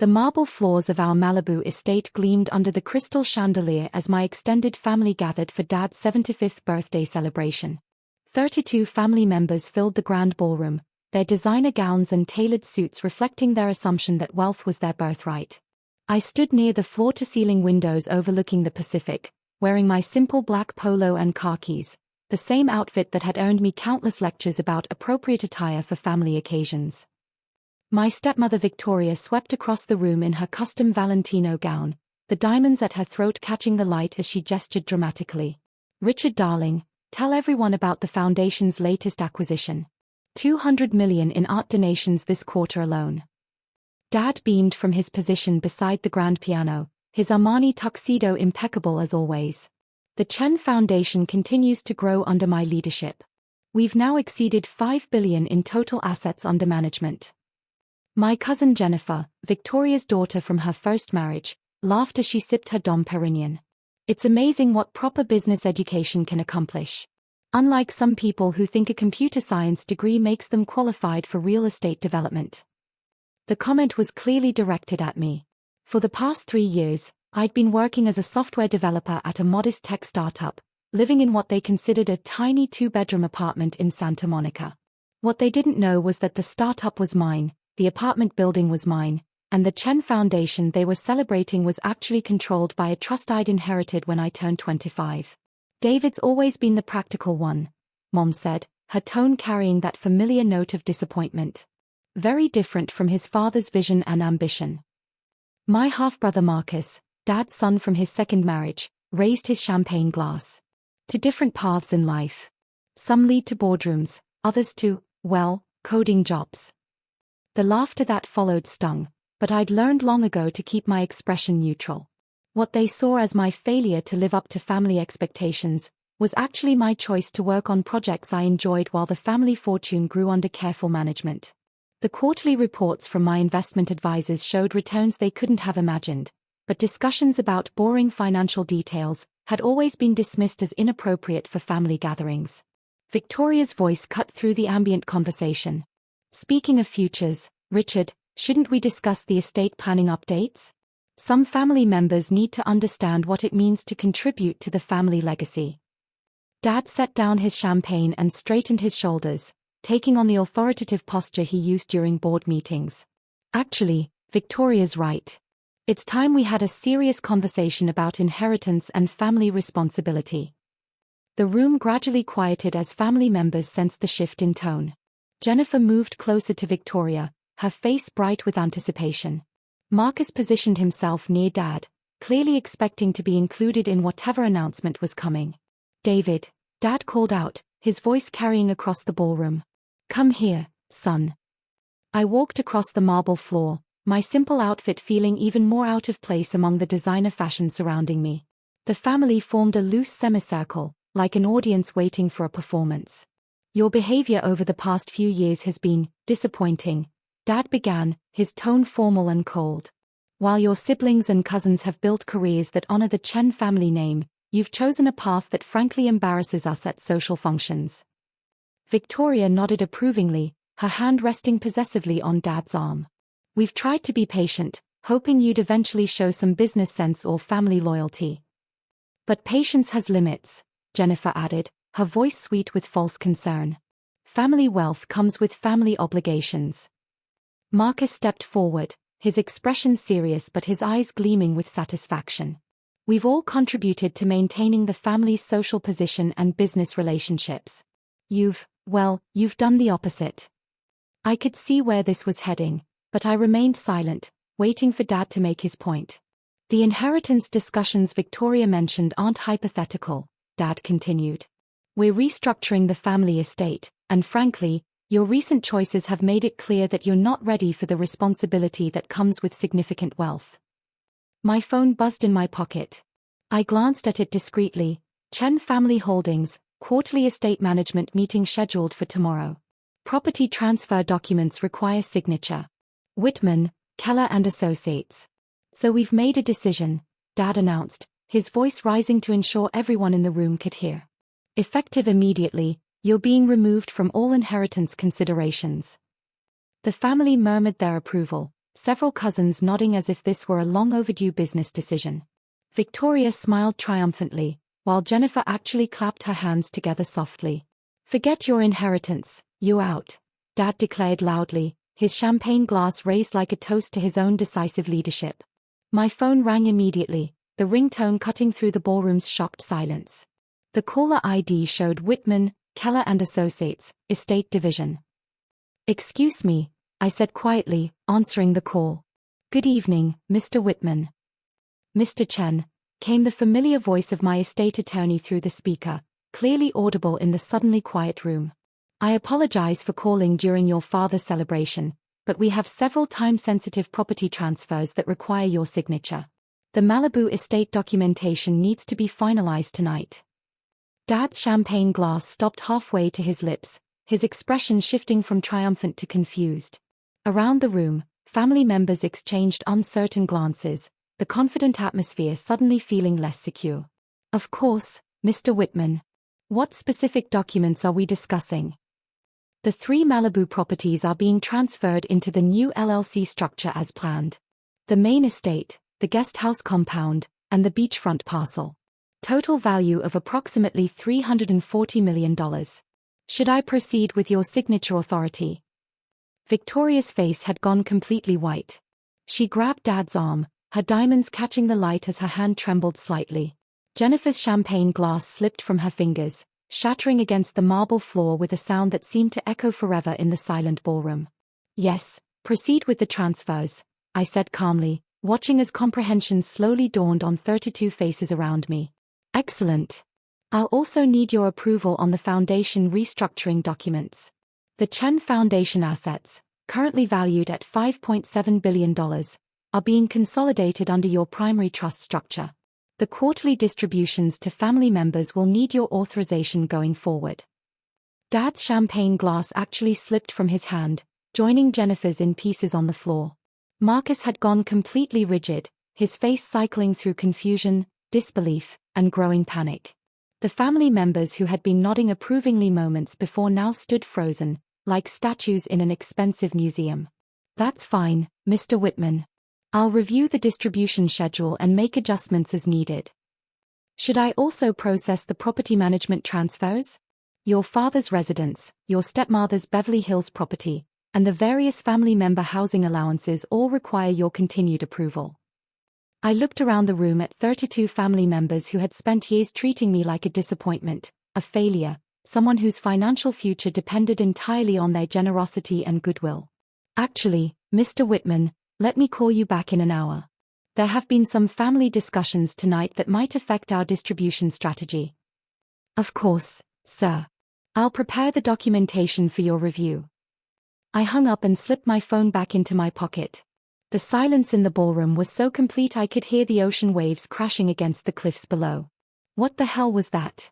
The marble floors of our Malibu estate gleamed under the crystal chandelier as my extended family gathered for Dad's 75th birthday celebration. 32 family members filled the grand ballroom, their designer gowns and tailored suits reflecting their assumption that wealth was their birthright. I stood near the floor-to-ceiling windows overlooking the Pacific, wearing my simple black polo and khakis, the same outfit that had earned me countless lectures about appropriate attire for family occasions. My stepmother Victoria swept across the room in her custom Valentino gown, the diamonds at her throat catching the light as she gestured dramatically. "Richard darling, tell everyone about the Foundation's latest acquisition. 200 million in art donations this quarter alone." Dad beamed from his position beside the grand piano, his Armani tuxedo impeccable as always. "The Chen Foundation continues to grow under my leadership. We've now exceeded 5 billion in total assets under management." My cousin Jennifer, Victoria's daughter from her first marriage, laughed as she sipped her Dom Pérignon. "It's amazing what proper business education can accomplish. Unlike some people who think a computer science degree makes them qualified for real estate development." The comment was clearly directed at me. For the past 3 years, I'd been working as a software developer at a modest tech startup, living in what they considered a tiny 2-bedroom apartment in Santa Monica. What they didn't know was that the startup was mine, the apartment building was mine, and the Chen Foundation they were celebrating was actually controlled by a trust I'd inherited when I turned 25. "David's always been the practical one," Mom said, her tone carrying that familiar note of disappointment. Very different from his father's vision and ambition. My half-brother Marcus, Dad's son from his second marriage, raised his champagne glass. "To different paths in life. Some lead to boardrooms, others to, well, coding jobs." The laughter that followed stung, but I'd learned long ago to keep my expression neutral. What they saw as my failure to live up to family expectations was actually my choice to work on projects I enjoyed while the family fortune grew under careful management. The quarterly reports from my investment advisors showed returns they couldn't have imagined, but discussions about boring financial details had always been dismissed as inappropriate for family gatherings. Victoria's voice cut through the ambient conversation. "Speaking of futures, Richard, shouldn't we discuss the estate planning updates? Some family members need to understand what it means to contribute to the family legacy." Dad set down his champagne and straightened his shoulders, taking on the authoritative posture he used during board meetings. "Actually, Victoria's right. It's time we had a serious conversation about inheritance and family responsibility." The room gradually quieted as family members sensed the shift in tone. Jennifer moved closer to Victoria, her face bright with anticipation. Marcus positioned himself near Dad, clearly expecting to be included in whatever announcement was coming. "David," Dad called out, his voice carrying across the ballroom. "Come here, son." I walked across the marble floor, my simple outfit feeling even more out of place among the designer fashion surrounding me. The family formed a loose semicircle, like an audience waiting for a performance. "Your behavior over the past few years has been disappointing," Dad began, his tone formal and cold. "While your siblings and cousins have built careers that honor the Chen family name, you've chosen a path that frankly embarrasses us at social functions." Victoria nodded approvingly, her hand resting possessively on Dad's arm. "We've tried to be patient, hoping you'd eventually show some business sense or family loyalty. But patience has limits," Jennifer added, her voice sweet with false concern. "Family wealth comes with family obligations." Marcus stepped forward, his expression serious but his eyes gleaming with satisfaction. "We've all contributed to maintaining the family's social position and business relationships. You've done the opposite." I could see where this was heading, but I remained silent, waiting for Dad to make his point. "The inheritance discussions Victoria mentioned aren't hypothetical," Dad continued. "We're restructuring the family estate, and frankly, your recent choices have made it clear that you're not ready for the responsibility that comes with significant wealth." My phone buzzed in my pocket. I glanced at it discreetly. "Chen Family Holdings, quarterly estate management meeting scheduled for tomorrow. Property transfer documents require signature. Whitman, Keller and Associates." "So we've made a decision," Dad announced, his voice rising to ensure everyone in the room could hear. "Effective immediately, you're being removed from all inheritance considerations." The family murmured their approval, several cousins nodding as if this were a long overdue business decision. Victoria smiled triumphantly, while Jennifer actually clapped her hands together softly. "Forget your inheritance, you're out," Dad declared loudly, his champagne glass raised like a toast to his own decisive leadership. My phone rang immediately, the ringtone cutting through the ballroom's shocked silence. The caller ID showed Whitman, Keller and Associates, Estate Division. "Excuse me," I said quietly, answering the call. "Good evening, Mr. Whitman." "Mr. Chen," came the familiar voice of my estate attorney through the speaker, clearly audible in the suddenly quiet room. "I apologize for calling during your father's celebration, but we have several time-sensitive property transfers that require your signature. The Malibu estate documentation needs to be finalized tonight." Dad's champagne glass stopped halfway to his lips, his expression shifting from triumphant to confused. Around the room, family members exchanged uncertain glances, the confident atmosphere suddenly feeling less secure. "Of course, Mr. Whitman. What specific documents are we discussing?" "The 3 Malibu properties are being transferred into the new LLC structure as planned. The main estate, the guest house compound, and the beachfront parcel. Total value of approximately $340 million. Should I proceed with your signature authority?" Victoria's face had gone completely white. She grabbed Dad's arm, her diamonds catching the light as her hand trembled slightly. Jennifer's champagne glass slipped from her fingers, shattering against the marble floor with a sound that seemed to echo forever in the silent ballroom. "Yes, proceed with the transfers," I said calmly, watching as comprehension slowly dawned on 32 faces around me. "Excellent. I'll also need your approval on the foundation restructuring documents. The Chen Foundation assets, currently valued at $5.7 billion, are being consolidated under your primary trust structure. The quarterly distributions to family members will need your authorization going forward." Dad's champagne glass actually slipped from his hand, joining Jennifer's in pieces on the floor. Marcus had gone completely rigid, his face cycling through confusion, disbelief, and growing panic. The family members who had been nodding approvingly moments before now stood frozen, like statues in an expensive museum. "That's fine, Mr. Whitman. I'll review the distribution schedule and make adjustments as needed." "Should I also process the property management transfers? Your father's residence, your stepmother's Beverly Hills property, and the various family member housing allowances all require your continued approval." I looked around the room at 32 family members who had spent years treating me like a disappointment, a failure, someone whose financial future depended entirely on their generosity and goodwill. "Actually, Mr. Whitman, let me call you back in an hour. There have been some family discussions tonight that might affect our distribution strategy." "Of course, sir. I'll prepare the documentation for your review." I hung up and slipped my phone back into my pocket. The silence in the ballroom was so complete I could hear the ocean waves crashing against the cliffs below. "What the hell was that?"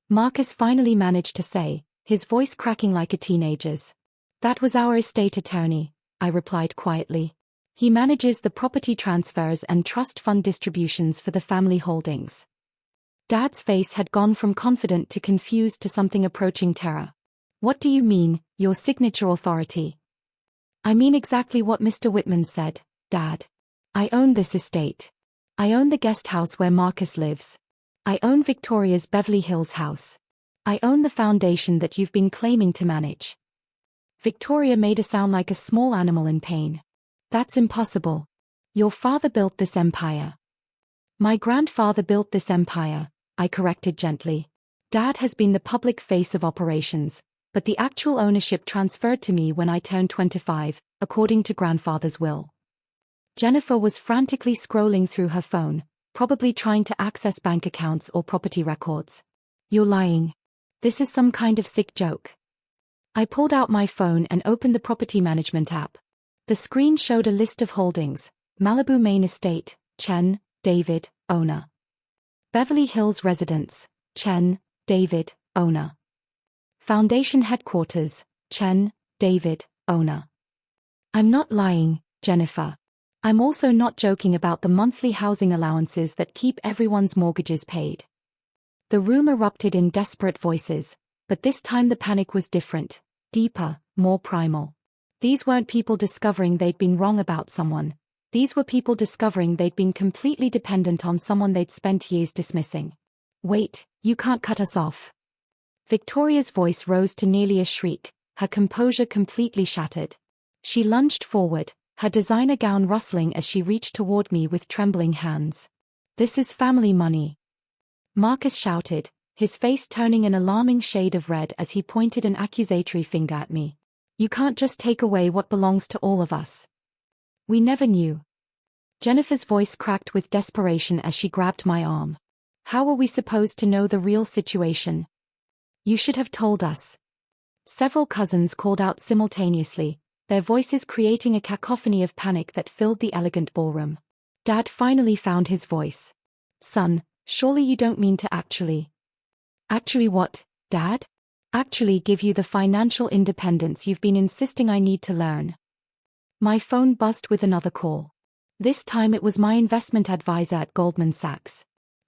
Marcus finally managed to say, his voice cracking like a teenager's. "That was our estate attorney," I replied quietly. "He manages the property transfers and trust fund distributions for the family holdings." Dad's face had gone from confident to confused to something approaching terror. "What do you mean, your signature authority?" "I mean exactly what Mr. Whitman said, Dad. I own this estate. I own the guest house where Marcus lives. I own Victoria's Beverly Hills house. I own the foundation that you've been claiming to manage." Victoria made a sound like a small animal in pain. "That's impossible. Your father built this empire." "My grandfather built this empire," I corrected gently. "Dad has been the public face of operations, but the actual ownership transferred to me when I turned 25, according to grandfather's will." Jennifer was frantically scrolling through her phone, probably trying to access bank accounts or property records. "You're lying. This is some kind of sick joke." I pulled out my phone and opened the property management app. The screen showed a list of holdings: Malibu Main Estate, Chen, David, owner. Beverly Hills Residence, Chen, David, owner. Foundation Headquarters, Chen, David, owner. "I'm not lying, Jennifer. I'm also not joking about the monthly housing allowances that keep everyone's mortgages paid." The room erupted in desperate voices, but this time the panic was different, deeper, more primal. These weren't people discovering they'd been wrong about someone. These were people discovering they'd been completely dependent on someone they'd spent years dismissing. Wait, you can't cut us off. Victoria's voice rose to nearly a shriek, her composure completely shattered. She lunged forward, her designer gown rustling as she reached toward me with trembling hands. This is family money. Marcus shouted, his face turning an alarming shade of red as he pointed an accusatory finger at me. You can't just take away what belongs to all of us. We never knew. Jennifer's voice cracked with desperation as she grabbed my arm. How were we supposed to know the real situation? You should have told us. Several cousins called out simultaneously, their voices creating a cacophony of panic that filled the elegant ballroom. Dad finally found his voice. Son, surely you don't mean to actually. Actually what, Dad? Actually give you the financial independence you've been insisting I need to learn. My phone buzzed with another call. This time it was my investment advisor at Goldman Sachs.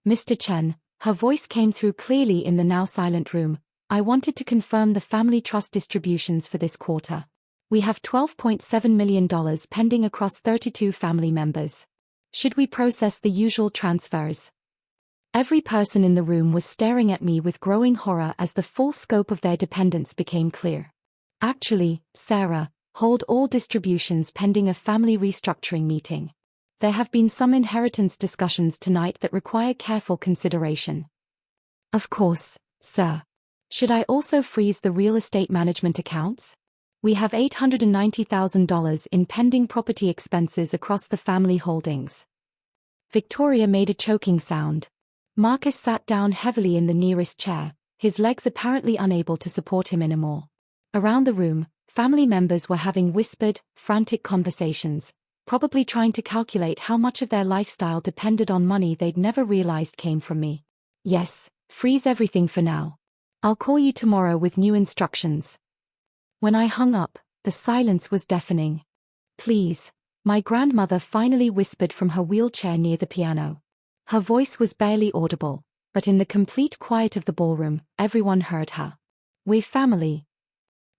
Mr. Chen, her voice came through clearly in the now silent room. I wanted to confirm the family trust distributions for this quarter. We have $12.7 million pending across 32 family members. Should we process the usual transfers? Every person in the room was staring at me with growing horror as the full scope of their dependence became clear. Actually, Sarah, hold all distributions pending a family restructuring meeting. There have been some inheritance discussions tonight that require careful consideration. Of course, sir. Should I also freeze the real estate management accounts? We have $890,000 in pending property expenses across the family holdings. Victoria made a choking sound. Marcus sat down heavily in the nearest chair, his legs apparently unable to support him anymore. Around the room, family members were having whispered, frantic conversations, probably trying to calculate how much of their lifestyle depended on money they'd never realized came from me. Yes, freeze everything for now. I'll call you tomorrow with new instructions. When I hung up, the silence was deafening. Please, my grandmother finally whispered from her wheelchair near the piano. Her voice was barely audible, but in the complete quiet of the ballroom, everyone heard her. We're family.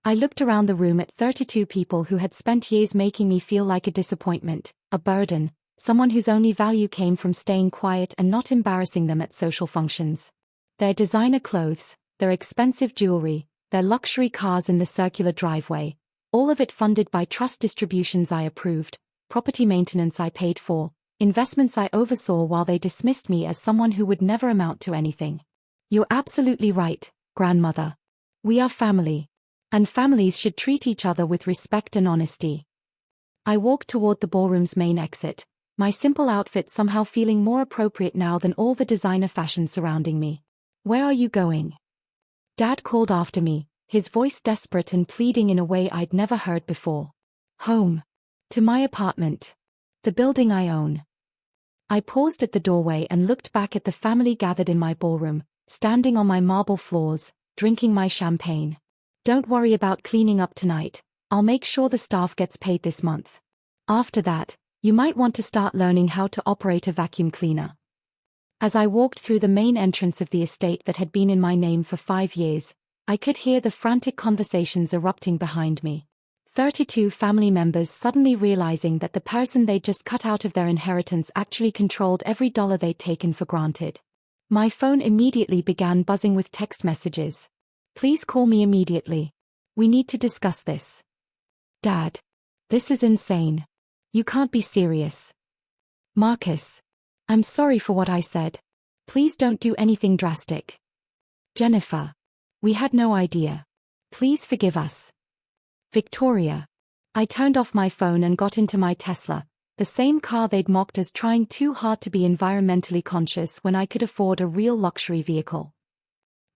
I looked around the room at 32 people who had spent years making me feel like a disappointment, a burden, someone whose only value came from staying quiet and not embarrassing them at social functions. Their designer clothes, their expensive jewelry, their luxury cars in the circular driveway, all of it funded by trust distributions I approved, property maintenance I paid for, investments I oversaw while they dismissed me as someone who would never amount to anything. You're absolutely right, grandmother. We are family. And families should treat each other with respect and honesty. I walked toward the ballroom's main exit, my simple outfit somehow feeling more appropriate now than all the designer fashion surrounding me. Where are you going? Dad called after me, his voice desperate and pleading in a way I'd never heard before. Home. To my apartment. The building I own. I paused at the doorway and looked back at the family gathered in my ballroom, standing on my marble floors, drinking my champagne. Don't worry about cleaning up tonight, I'll make sure the staff gets paid this month. After that, you might want to start learning how to operate a vacuum cleaner. As I walked through the main entrance of the estate that had been in my name for 5 years, I could hear the frantic conversations erupting behind me. 32 family members suddenly realizing that the person they'd just cut out of their inheritance actually controlled every dollar they'd taken for granted. My phone immediately began buzzing with text messages. Please call me immediately. We need to discuss this. Dad. This is insane. You can't be serious. Marcus. I'm sorry for what I said. Please don't do anything drastic. Jennifer. We had no idea. Please forgive us. Victoria. I turned off my phone and got into my Tesla, the same car they'd mocked as trying too hard to be environmentally conscious when I could afford a real luxury vehicle.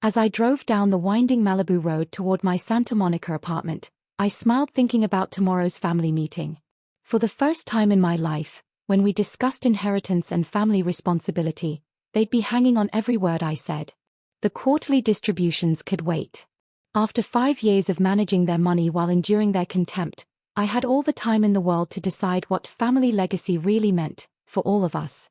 As I drove down the winding Malibu road toward my Santa Monica apartment, I smiled thinking about tomorrow's family meeting. For the first time in my life, when we discussed inheritance and family responsibility, they'd be hanging on every word I said. The quarterly distributions could wait. After 5 years of managing their money while enduring their contempt, I had all the time in the world to decide what family legacy really meant, for all of us.